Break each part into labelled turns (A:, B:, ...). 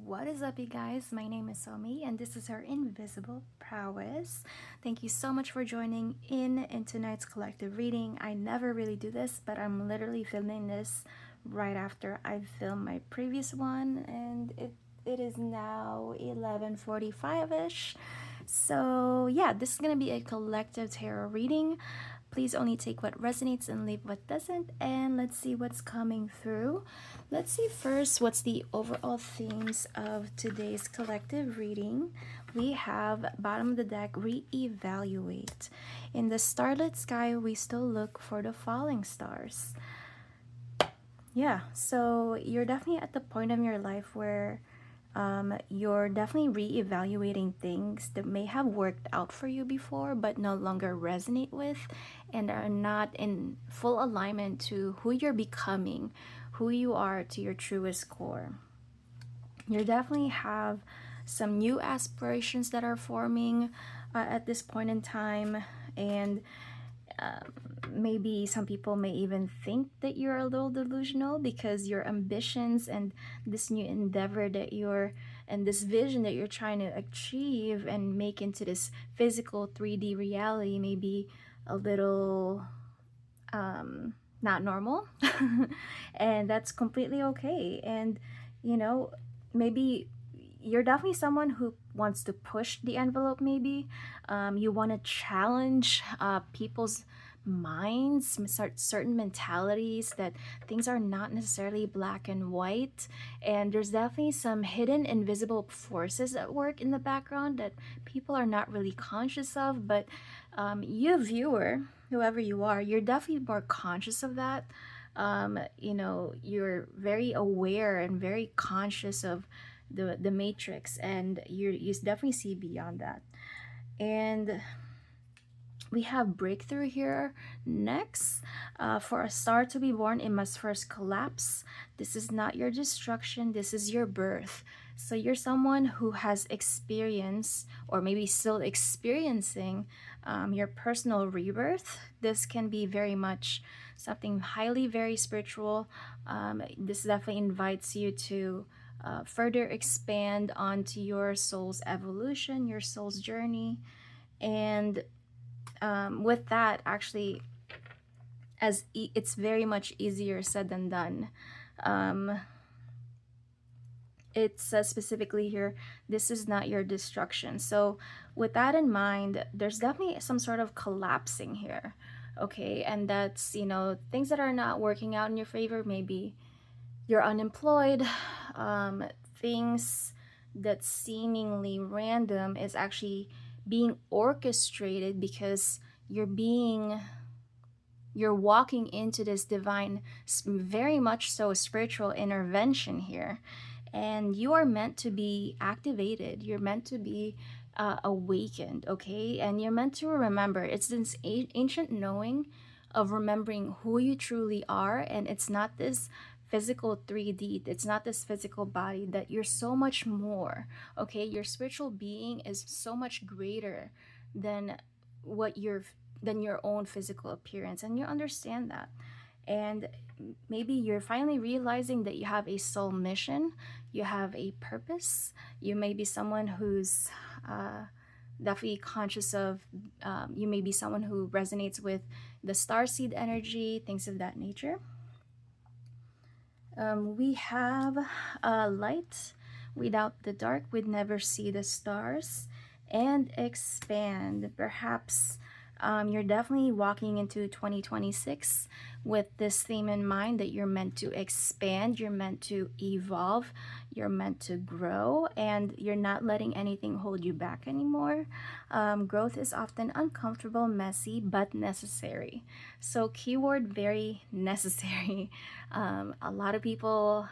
A: What is up, you guys? My name is Somi, and this is her invisible prowess. Thank you so much for joining in tonight's collective reading. I never really do this, but I'm literally filming this right after I filmed my previous one, and it is now 11:45 ish. So yeah, this is gonna be a collective tarot reading. Please only take what resonates and leave what doesn't. And let's see what's coming through. Let's see first what's the overall themes of today's collective reading. We have bottom of the deck, reevaluate. In the starlit sky, we still look for the falling stars. Yeah, so you're definitely at the point of your life where you're definitely reevaluating things that may have worked out for you before but no longer resonate with and are not in full alignment to who you're becoming, who you are to your truest core. You definitely have some new aspirations that are forming at this point in time, and maybe some people may even think that you're a little delusional because your ambitions and this new endeavor that you're and this vision that you're trying to achieve and make into this physical 3D reality may be a little not normal. And that's completely okay. And you know, maybe you're definitely someone who wants to push the envelope. Maybe you want to challenge people's minds, certain mentalities, that things are not necessarily black and white, and there's definitely some hidden invisible forces at work in the background that people are not really conscious of, but you viewer, whoever you are, you're definitely more conscious of that. You're very aware and very conscious of the matrix, and you definitely see beyond that. And we have breakthrough here next. For a star to be born, it must first collapse. This is not your destruction, this is your birth. So you're someone who has experienced, or maybe still experiencing, your personal rebirth. This can be very much something highly very spiritual. This definitely invites you to further expand onto your soul's evolution, your soul's journey. And with that, actually, it's very much easier said than done. um, it says specifically here, this is not your destruction. So with that in mind, there's definitely some sort of collapsing here. Okay, and that's, things that are not working out in your favor. Maybe you're unemployed. Things that seemingly random is actually being orchestrated because you're walking into this divine, very much so spiritual intervention here, and you are meant to be activated. You're meant to be awakened, okay? And you're meant to remember. It's this ancient knowing of remembering who you truly are, and it's not this physical 3D, it's not this physical body, that you're so much more, okay? Your spiritual being is so much greater than what you're than your own physical appearance, and you understand that. And maybe you're finally realizing that you have a soul mission, you have a purpose. You may be someone who's definitely conscious of, you may be someone who resonates with the starseed energy, things of that nature. We have light. Without the dark, we'd never see the stars. And expand. Perhaps you're definitely walking into 2026 with this theme in mind, that you're meant to expand, you're meant to evolve, you're meant to grow, and you're not letting anything hold you back anymore. Growth is often uncomfortable, messy, but necessary. So, keyword very necessary. A lot of people,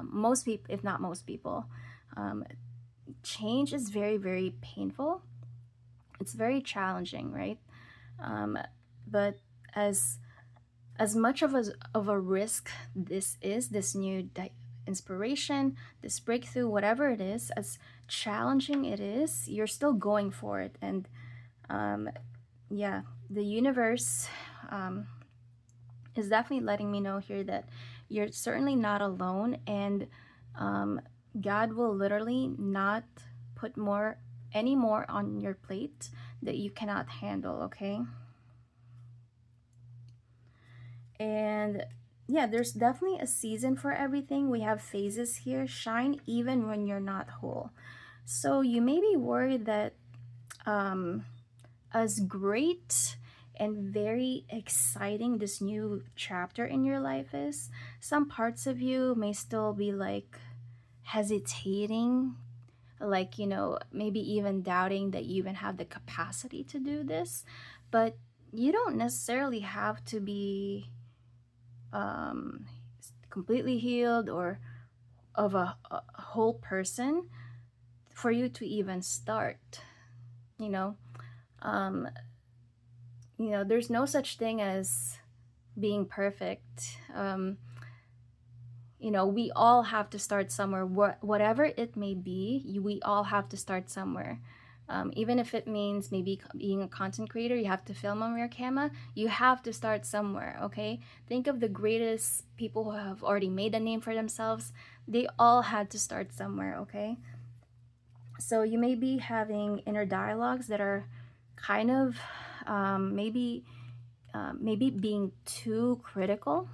A: most people, if not most people, change is very, very painful. It's very challenging, right? But as much of a risk this is, this new inspiration, this breakthrough, whatever it is, as challenging it is, you're still going for it. And yeah, the universe is definitely letting me know here that you're certainly not alone. And God will literally not put more any more on your plate that you cannot handle, okay? And yeah, there's definitely a season for everything. We have phases here. Shine even when you're not whole. So you may be worried that um as great and very exciting this new chapter in your life is, some parts of you may still be like hesitating, like, maybe even doubting that you even have the capacity to do this. But you don't necessarily have to be um, completely healed or of a whole person for you to even start. You know, um, there's no such thing as being perfect. We all have to start somewhere. Whatever it may be, we all have to start somewhere. Even if it means maybe being a content creator, you have to film on your camera. You have to start somewhere, okay? Think of the greatest people who have already made a name for themselves. They all had to start somewhere, okay? So you may be having inner dialogues that are kind of maybe being too critical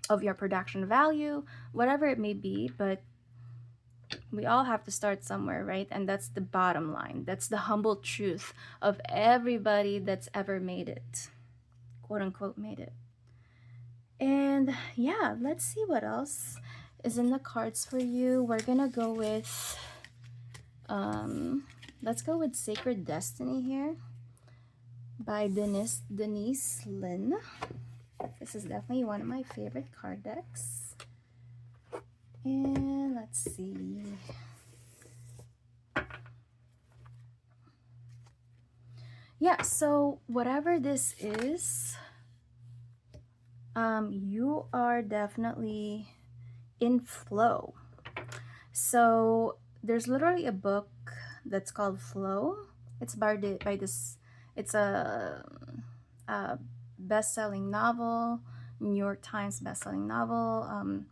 A: of your production value, whatever it may be, but we all have to start somewhere, right? And that's the bottom line. That's the humble truth of everybody that's ever made it, quote unquote, made it. And yeah, let's see what else is in the cards for you. We're gonna go with, let's go with Sacred Destiny here by Denise Lynn. This is definitely one of my favorite card decks. And let's see. Yeah, so whatever this is, you are definitely in flow. So there's literally a book that's called Flow. It's by this. It's a best-selling novel, New York Times best-selling novel.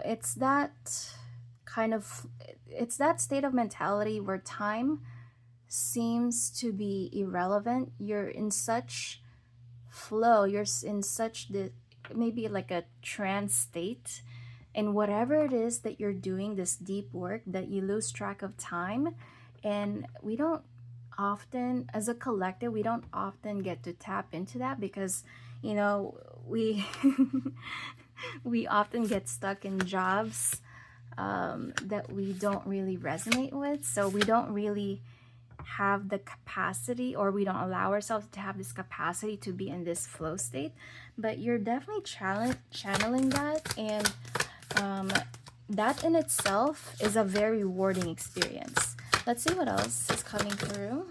A: It's that kind of it's that state of mentality where time seems to be irrelevant. You're in such flow, in such the maybe like a trance state, and whatever it is that you're doing, this deep work, that you lose track of time. And we don't often, as a collective, we don't often get to tap into that because we we often get stuck in jobs that we don't really resonate with, so we don't really have the capacity, or we don't allow ourselves to have this capacity to be in this flow state. But you're definitely channeling that, and that in itself is a very rewarding experience. Let's see what else is coming through.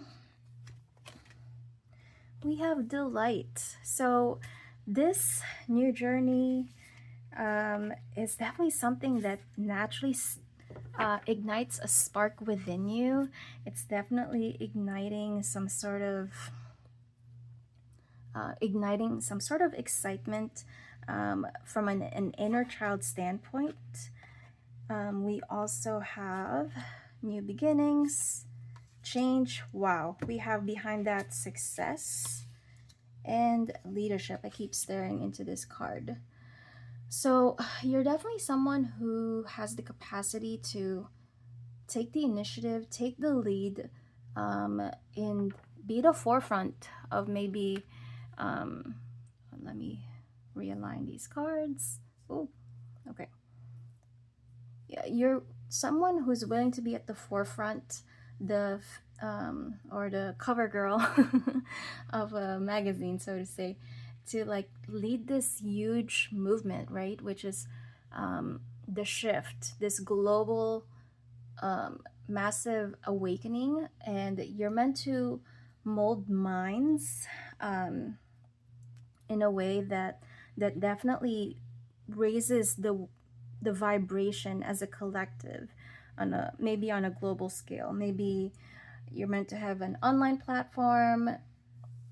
A: We have delight. So this new journey is definitely something that naturally ignites a spark within you. It's definitely igniting some sort of excitement from an inner child standpoint. We also have new beginnings, change. Wow, we have behind that success and leadership. I keep staring into this card. So you're definitely someone who has the capacity to take the initiative, take the lead, and be the forefront of maybe, let me realign these cards. Oh, okay. Yeah, you're someone who's willing to be at the forefront, or the cover girl of a magazine, so to say, to like lead this huge movement, right? Which is the shift, this global massive awakening, and you're meant to mold minds in a way that definitely raises the vibration as a collective, on a maybe on a global scale. Maybe you're meant to have an online platform,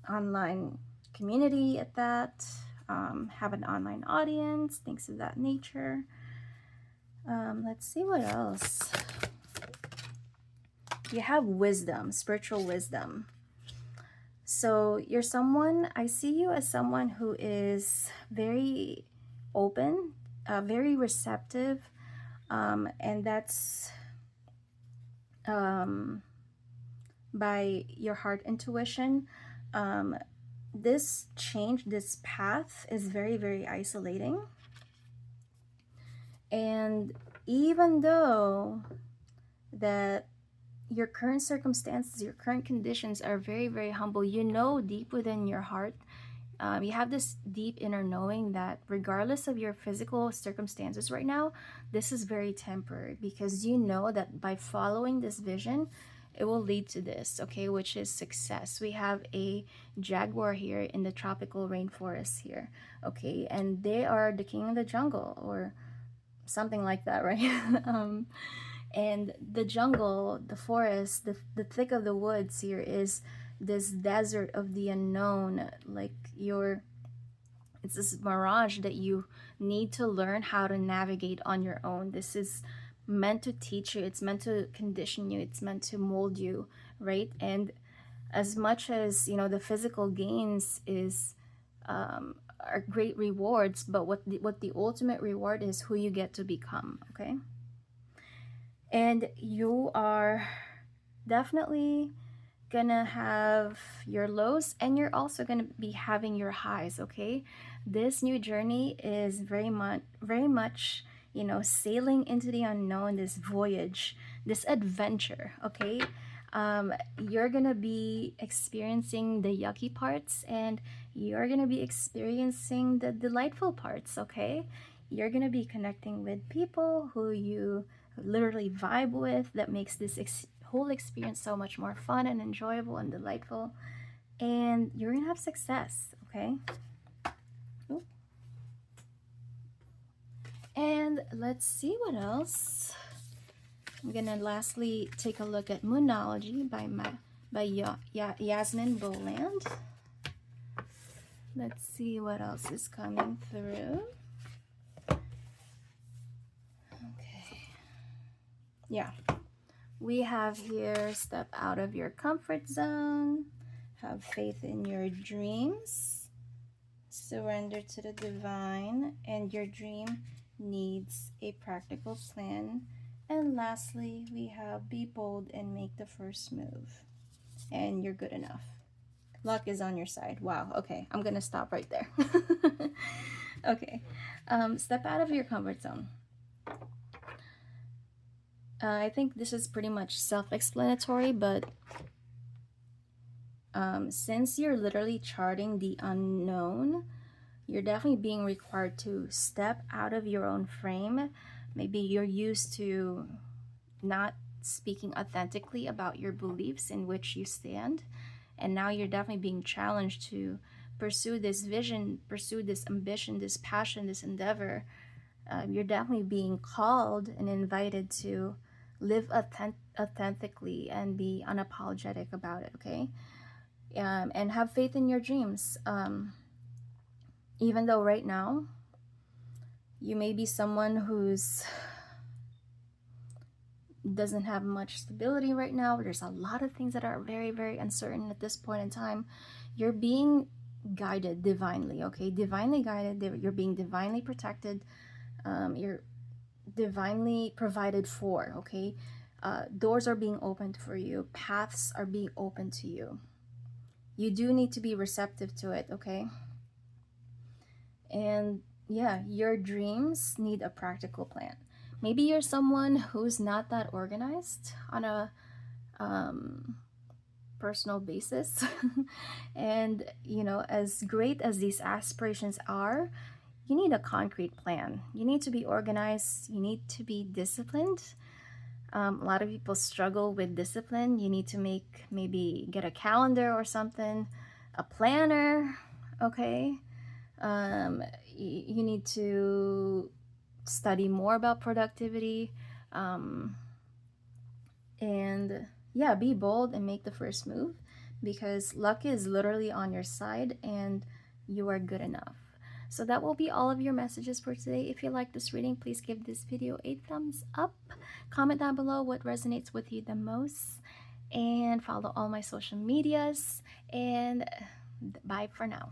A: online community at that, have an online audience, things of that nature. Let's see what else. You have wisdom, spiritual wisdom. So you're someone, I see you as someone who is very open, very receptive, and that's um, by your heart intuition. Um, this change, this path is very, very isolating. And even though that your current circumstances, your current conditions are very, very humble, you know deep within your heart, you have this deep inner knowing that regardless of your physical circumstances right now, this is very temporary, because you know that by following this vision, it will lead to this, okay, which is success. We have a jaguar here in the tropical rainforest here, okay, and they are the king of the jungle, or something like that, right? And the jungle, the forest, the thick of the woods here is this desert of the unknown. Like it's this mirage that you need to learn how to navigate on your own. This is meant to teach you, it's meant to condition you, it's meant to mold you, right? And as much as the physical gains is are great rewards, but what the ultimate reward is who you get to become, okay? And you are definitely gonna have your lows, and you're also gonna be having your highs, okay? This new journey is very much sailing into the unknown, this voyage, this adventure, okay? You're gonna be experiencing the yucky parts, and you're gonna be experiencing the delightful parts, okay? You're gonna be connecting with people who you literally vibe with, that makes this whole experience so much more fun and enjoyable and delightful. And you're gonna have success, okay? Ooh. And let's see what else. I'm gonna lastly take a look at Moonology by Yasmin Boland. Let's see what else is coming through. Okay. Yeah. We have here, step out of your comfort zone, have faith in your dreams, surrender to the divine, and your dream needs a practical plan. And lastly, we have be bold and make the first move, and you're good enough. Luck is on your side. Wow. Okay, I'm gonna stop right there. Okay. Step out of your comfort zone. I think this is pretty much self-explanatory, but since you're literally charting the unknown, you're definitely being required to step out of your own frame. Maybe you're used to not speaking authentically about your beliefs in which you stand, and now you're definitely being challenged to pursue this vision, pursue this ambition, this passion, this endeavor. You're definitely being called and invited to live authentically and be unapologetic about it, okay? And have faith in your dreams. Even though right now you may be someone who's doesn't have much stability right now, there's a lot of things that are very, very uncertain at this point in time. You're being guided divinely, okay? Divinely guided. You're being divinely protected. You're divinely provided for, okay? Doors are being opened for you. Paths are being opened to you. You do need to be receptive to it, okay? And yeah, your dreams need a practical plan. Maybe you're someone who's not that organized on a personal basis. And, as great as these aspirations are, you need a concrete plan. You need to be organized, you need to be disciplined. A lot of people struggle with discipline. You need to maybe get a calendar or something, a planner, okay? You need to study more about productivity, and yeah, be bold and make the first move, because luck is literally on your side and you are good enough. So that will be all of your messages for today. If you like this reading, please give this video a thumbs up. Comment down below what resonates with you the most, and follow all my social medias. And bye for now.